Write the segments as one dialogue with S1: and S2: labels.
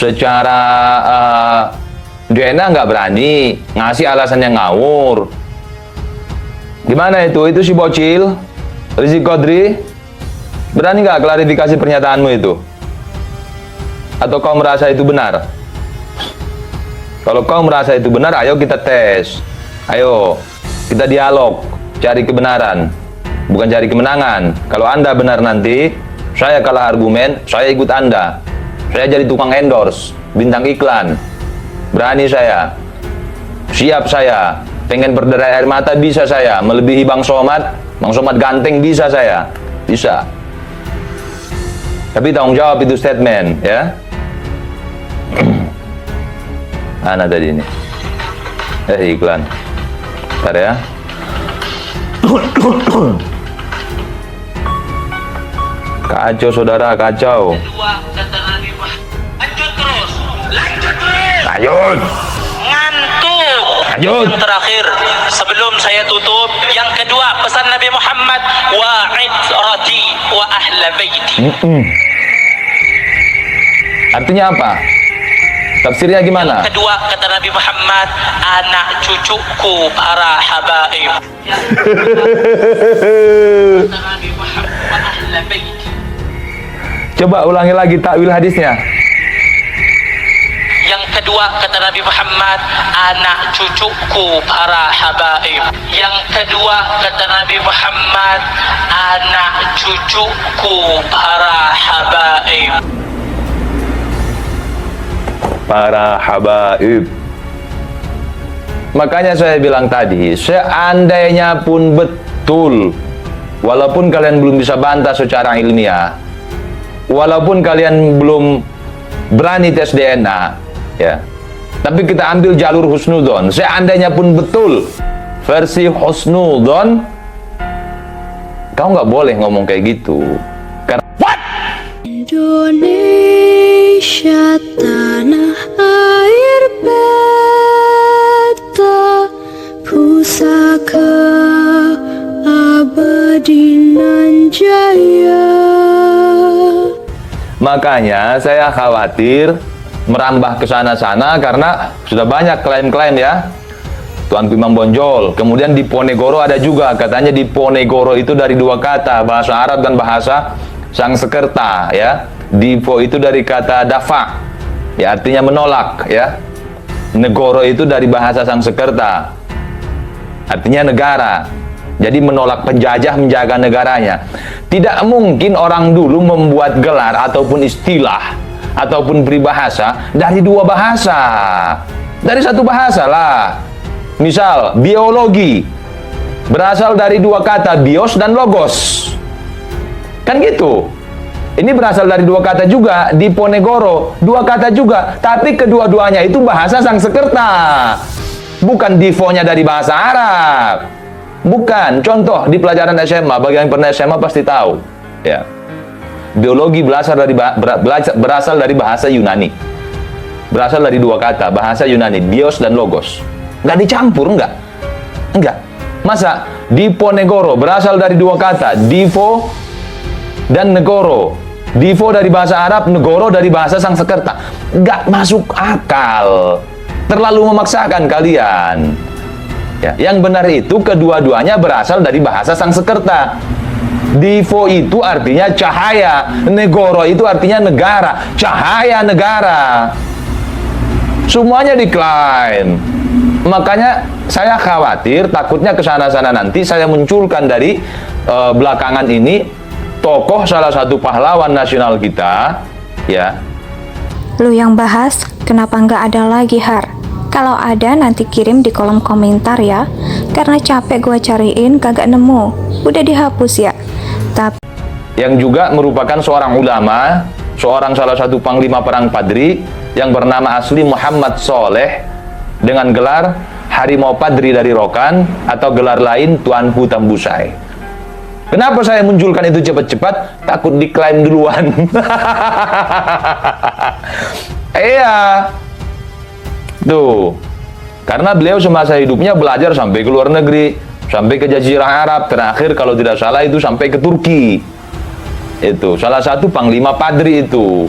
S1: secara DNA nggak berani, ngasih alasannya ngawur. Gimana itu? Itu si bocil, Rizky Qadri, berani nggak klarifikasi pernyataanmu itu? Atau kau merasa itu benar? Kalau kau merasa itu benar, ayo kita tes. Ayo, kita dialog, cari kebenaran, bukan cari kemenangan. Kalau Anda benar nanti, saya kalah argumen, saya ikut Anda. Saya jadi tukang endorse, bintang iklan. Berani saya. Siap saya. Pengen berderai air mata bisa saya. Melebihi Bang Somad ganteng bisa saya. Bisa. Tapi tanggung jawab itu statement, ya. Mana tadi ini? Iklan. Bentar ya. Kacau saudara, kacau.
S2: Lanjut terus. Lanjut terus.
S1: Lanjut.
S2: Ngantuk.
S1: Lanjut.
S2: Yang terakhir sebelum saya tutup, yang kedua pesan Nabi Muhammad, wa'idrati wa ahla baiti.
S1: Artinya apa? Tafsirnya gimana?
S2: Kedua kata Nabi Muhammad, anak cucuku para habaib. Kata Nabi Muhammad wa ahla baiti.
S1: Coba ulangi lagi takwil hadisnya.
S2: Yang kedua kata Nabi Muhammad, anak cucuku para habaib. Yang kedua kata Nabi Muhammad, anak cucuku para habaib.
S1: Para habaib. Makanya saya bilang tadi, seandainya pun betul, walaupun kalian belum bisa bantah secara ilmiah, walaupun kalian belum berani tes DNA, ya, tapi kita ambil jalur husnudon. Seandainya pun betul versi husnudon, kau nggak boleh ngomong kayak gitu. Karena
S3: Indonesia tanah air beta, pusaka abadi nan jaya.
S1: makanya saya khawatir merambah ke sana-sana karena sudah banyak klaim-klaim ya. Tuanku Imam Bonjol. Kemudian di Ponegoro ada juga, katanya di Ponegoro itu dari dua kata, bahasa Arab dan bahasa Sangsekerta ya. Divo itu dari kata dafa, ya artinya menolak ya. Negoro itu dari bahasa Sangsekerta, artinya negara. Jadi menolak penjajah, menjaga negaranya. Tidak mungkin orang dulu membuat gelar ataupun istilah ataupun peribahasa dari dua bahasa. Dari satu bahasa lah. Misal biologi berasal dari dua kata, bios dan logos. Kan gitu. Ini berasal dari dua kata juga, di Ponegoro dua kata juga, tapi kedua-duanya itu bahasa Sangsekerta, bukan divonya dari bahasa Arab. Bukan. Contoh di pelajaran SMA, bagi yang pernah SMA pasti tahu ya. Biologi berasal dari bahasa Yunani. Berasal dari dua kata, bahasa Yunani, bios dan logos. Nggak dicampur, enggak. Masa di Ponegoro berasal dari dua kata, divo dan negoro. Divo dari bahasa Arab, negoro dari bahasa Sangsekerta. Nggak masuk akal. Terlalu memaksakan kalian. Ya, yang benar itu kedua-duanya berasal dari bahasa Sangsekerta. Divo itu artinya cahaya, negoro itu artinya negara, cahaya negara. Semuanya diklaim. Makanya saya khawatir, takutnya ke sana-sana nanti saya munculkan dari belakangan ini tokoh salah satu pahlawan nasional kita, ya.
S4: Lu yang bahas, kenapa nggak ada lagi, Har? Kalau ada nanti kirim di kolom komentar ya. Karena capek gua cariin kagak nemu. Udah dihapus ya. Tapi
S1: yang juga merupakan seorang ulama, seorang salah satu panglima perang Padri yang bernama asli Muhammad Soleh dengan gelar Harimau Padri dari Rokan atau gelar lain Tuanku Tambusai. Kenapa saya munculkan itu cepat-cepat? Takut diklaim duluan. Iya. Tuh. Karena beliau semasa hidupnya belajar sampai ke luar negeri, sampai ke Jazirah Arab, terakhir kalau tidak salah itu sampai ke Turki. Itu salah satu panglima Padri itu.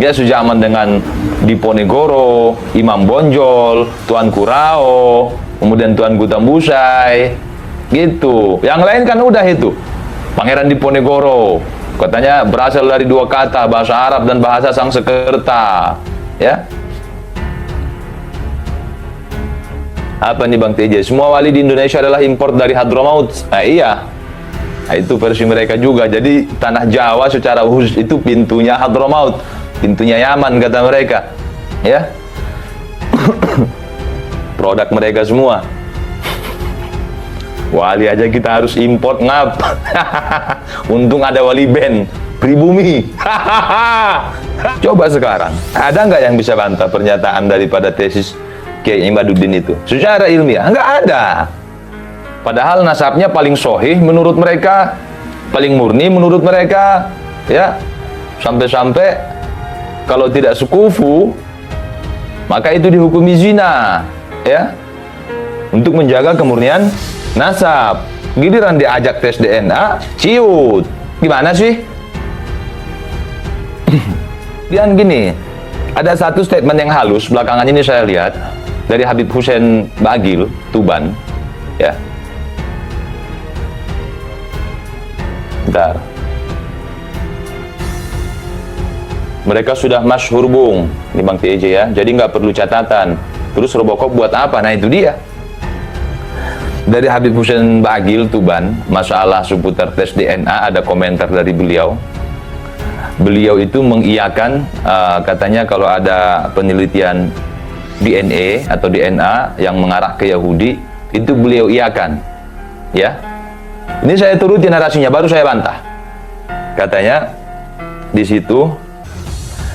S1: Ya, sejaman dengan Diponegoro, Imam Bonjol, Tuanku Rao, kemudian Tuanku Tambusai, gitu. Yang lain kan udah itu. Pangeran Diponegoro, katanya berasal dari dua kata, bahasa Arab dan bahasa Sangsekerta, ya. Apa nih Bang TJ? Semua wali di Indonesia adalah import dari Hadramaut. Nah, iya. Nah, itu versi mereka juga. Jadi tanah Jawa secara khusus itu pintunya Hadramaut, pintunya Yaman kata mereka. Ya. Produk mereka semua. Wali aja kita harus import, ngap. Untung ada wali band pribumi. Coba sekarang, ada nggak yang bisa bantah pernyataan daripada tesis Kiai Imaduddin itu? Secara ilmiah, nggak ada. Padahal nasabnya paling sohih menurut mereka, paling murni menurut mereka, ya. Sampai-sampai kalau tidak sekufu, maka itu dihukumi zina, ya. Untuk menjaga kemurnian nasab. Giliran diajak tes DNA, ciut. Gimana sih? Dan gini, ada satu statement yang halus belakangan ini saya lihat dari Habib Hussein Bagil, Tuban, ya. Bentar. Mereka sudah masyhur bung, ini Bang TJ ya, jadi nggak perlu catatan. Terus Robocop buat apa? Nah itu dia. Dari Habib Hussein Bagil, Tuban, masalah seputar tes DNA, ada komentar dari beliau. Beliau itu mengiyakan, katanya kalau ada penelitian DNA atau DNA yang mengarah ke Yahudi, itu beliau iakan, ya. Ini saya turuti narasinya, baru saya bantah. Katanya di situ,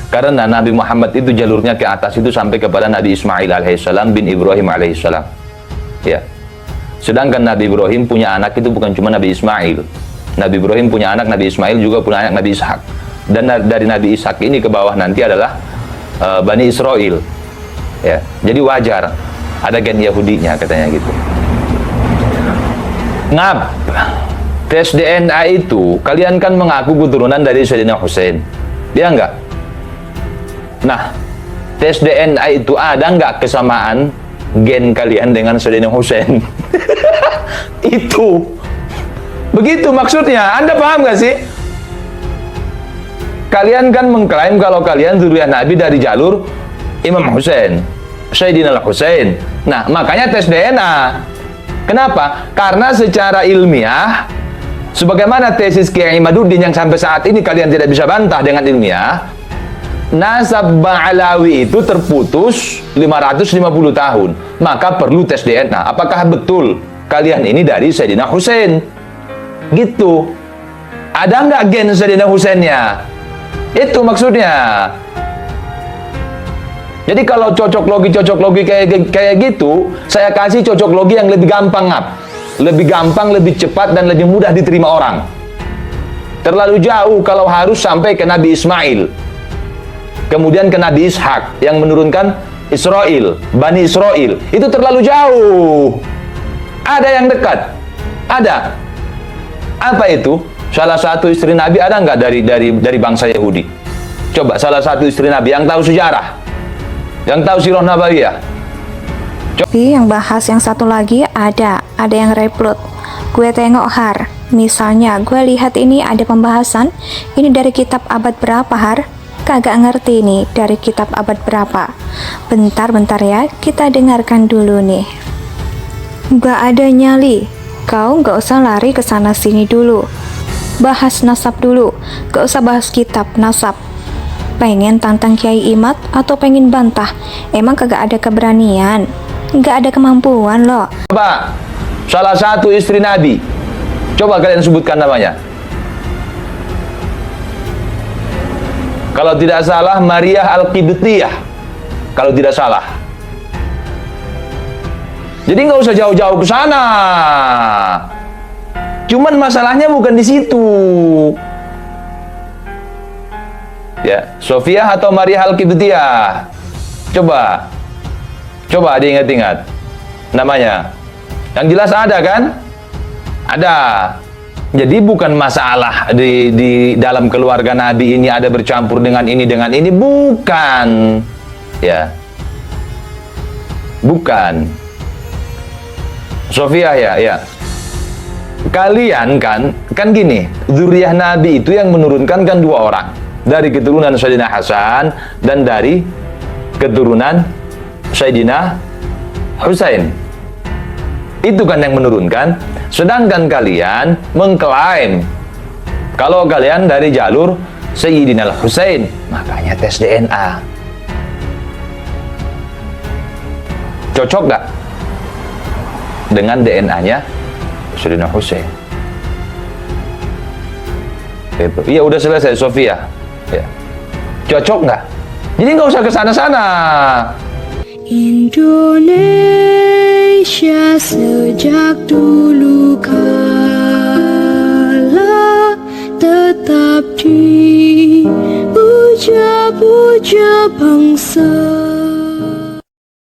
S1: karena Nabi Muhammad itu jalurnya ke atas itu sampai kepada Nabi Ismail alaihissalam bin Ibrahim alaihissalam, ya. Sedangkan Nabi Ibrahim punya anak itu bukan cuma Nabi Ismail. Nabi Ibrahim punya anak, Nabi Ismail juga punya anak Nabi Ishak. Dan dari Nabi Ishak ini ke bawah nanti adalah Bani Israel. Ya, jadi wajar ada gen Yahudinya katanya gitu. Ngap, tes DNA itu kalian kan mengaku keturunan dari Sayyidina Hussein, dia enggak? Nah, tes DNA itu ada enggak kesamaan gen kalian dengan Sayyidina Hussein? Itu begitu maksudnya. Anda paham nggak sih? Kalian kan mengklaim kalau kalian zuriat Nabi dari jalur Imam Hussein, Sayyidina Hussein. Nah, makanya tes DNA. Kenapa? Karena secara ilmiah, sebagaimana tesis Kiai Imaduddin yang sampai saat ini kalian tidak bisa bantah dengan ilmiah, nasab Ba'alawi itu terputus 550 tahun. Maka perlu tes DNA. Apakah betul kalian ini dari Sayyidina Hussein? Gitu. Ada nggak gen Sayyidina Husainnya? Itu maksudnya. Jadi kalau cocok logi kayak gitu, saya kasih cocok logi yang lebih gampang, ngap. Lebih gampang, lebih cepat dan lebih mudah diterima orang. Terlalu jauh kalau harus sampai ke Nabi Ismail. Kemudian ke Nabi Ishak yang menurunkan Israel, Bani Israel. Itu terlalu jauh. Ada yang dekat? Ada. Apa itu? Salah satu istri Nabi ada nggak dari bangsa Yahudi? Coba salah satu istri Nabi yang tahu sejarah, yang tahu sirah nabawiyah.
S4: Tapi yang bahas yang satu lagi ada yang replot. Gue tengok Har, misalnya gue lihat ini ada pembahasan, ini dari kitab abad berapa Har? Kagak ngerti nih dari kitab abad berapa. Bentar ya, kita dengarkan dulu nih. Gak ada nyali, kau gak usah lari ke sana sini dulu. Bahas nasab dulu, gak usah bahas kitab nasab. Pengen tantang Kiai Imad atau pengen bantah? Emang kagak ada keberanian? Gak ada kemampuan loh.
S1: Coba, salah satu istri Nabi, coba kalian sebutkan namanya. Kalau tidak salah, Maria Al-Qibtiyah. Kalau tidak salah. Jadi nggak usah jauh-jauh ke sana. Cuman masalahnya bukan di situ. Ya, Sofia atau Maria Al-Qibtiyah. Coba diingat-ingat namanya. Yang jelas ada kan? Ada. Jadi bukan masalah di dalam keluarga Nabi ini ada bercampur dengan ini, bukan. Ya. Bukan. Sofia ya. Kalian kan gini, zuriyah Nabi itu yang menurunkan kan 2 orang. Dari keturunan Sayyidina Hasan dan dari keturunan Sayyidina Husain. Itu kan yang menurunkan. Sedangkan kalian mengklaim kalau kalian dari jalur Sayyidina Husain, makanya tes DNA. Cocok gak dengan DNA-nya Sayyidina Husain? Itu. Iya, udah selesai Sofia. Ya. Cocok nggak? Jadi nggak usah ke sana-sana.
S3: Indonesia sejak dulu kala tetap dipuja-puja bangsa.